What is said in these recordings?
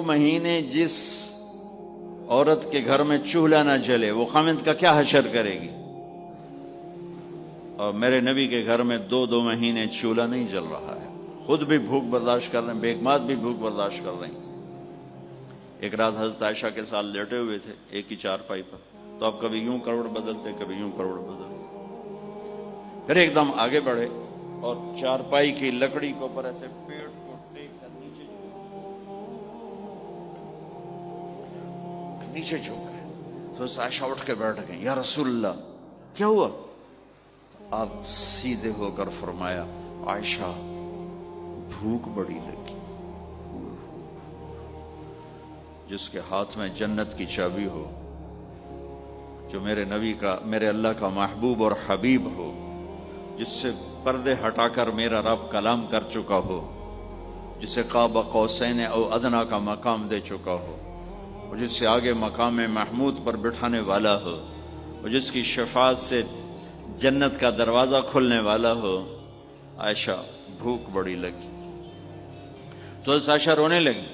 مہینے جس عورت کے گھر میں چولہا نہ جلے وہ خامند کا کیا حشر کرے گی؟ اور میرے نبی کے گھر میں 2 مہینے چولہا نہیں جل رہا ہے، خود بھی بھوک برداشت کر رہے ہیں، بیگمات بھی بھوک برداشت کر رہی ہیں۔ ایک رات حضرت عائشہ کے ساتھ لیٹے ہوئے تھے ایک ہی چارپائی پر، تو اب کبھی یوں کروڑ بدلتے کبھی یوں کروڑ بدلتے، پھر ایک دم آگے بڑھے اور چارپائی کی لکڑی کے اوپر ایسے پیٹ کو ٹیک کر نیچے جھک گئے۔ تو عائشہ اٹھ کے بیٹھ گئے، یا رسول اللہ کیا ہوا؟ آپ سیدھے ہو کر فرمایا، عائشہ بھوک بڑی لگی۔ جس کے ہاتھ میں جنت کی چابی ہو، جو میرے نبی کا، میرے اللہ کا محبوب اور حبیب ہو، جس سے پردے ہٹا کر میرا رب کلام کر چکا ہو، جسے قاب قوسین او ادنا کا مقام دے چکا ہو، اور جس سے آگے مقام محمود پر بٹھانے والا ہو، اور جس کی شفاعت سے جنت کا دروازہ کھلنے والا ہو، عائشہ بھوک بڑی لگی۔ تو عائشہ رونے لگی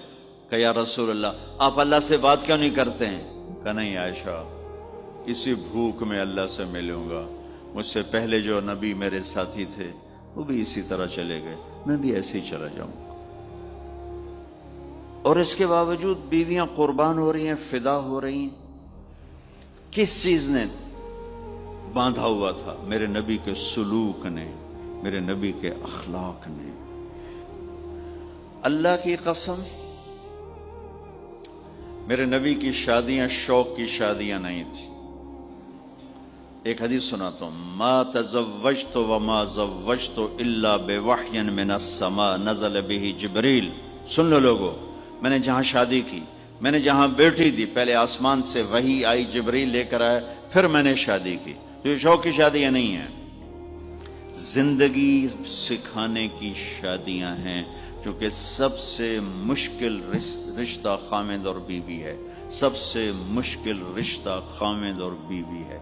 کہ یا رسول اللہ آپ اللہ سے بات کیوں نہیں کرتے ہیں؟ کہ نہیں عائشہ، اسی بھوک میں اللہ سے ملوں گا، مجھ سے پہلے جو نبی میرے ساتھی تھے وہ بھی اسی طرح چلے گئے، میں بھی ایسے ہی چلا جاؤں گا۔ اور اس کے باوجود بیویاں قربان ہو رہی ہیں، فدا ہو رہی ہیں۔ کس چیز نے باندھا ہوا تھا؟ میرے نبی کے سلوک نے، میرے نبی کے اخلاق نے۔ اللہ کی قسم، میرے نبی کی شادیاں شوق کی شادیاں نہیں تھی۔ ایک حدیث سناتا ہوں، ما تزوجت وما زوجت الا بوحی من السماء نزل به جبریل۔ سن لو لوگو، میں نے جہاں شادی کی، میں نے جہاں بیٹی دی، پہلے آسمان سے وحی آئی، جبریل لے کر آئے، پھر میں نے شادی کی۔ تو یہ شوق کی شادیاں نہیں ہیں، زندگی سکھانے کی شادیاں ہیں، کیونکہ سب سے مشکل رشتہ خامد اور بیوی ہے، سب سے مشکل رشتہ خامد اور بیوی ہے۔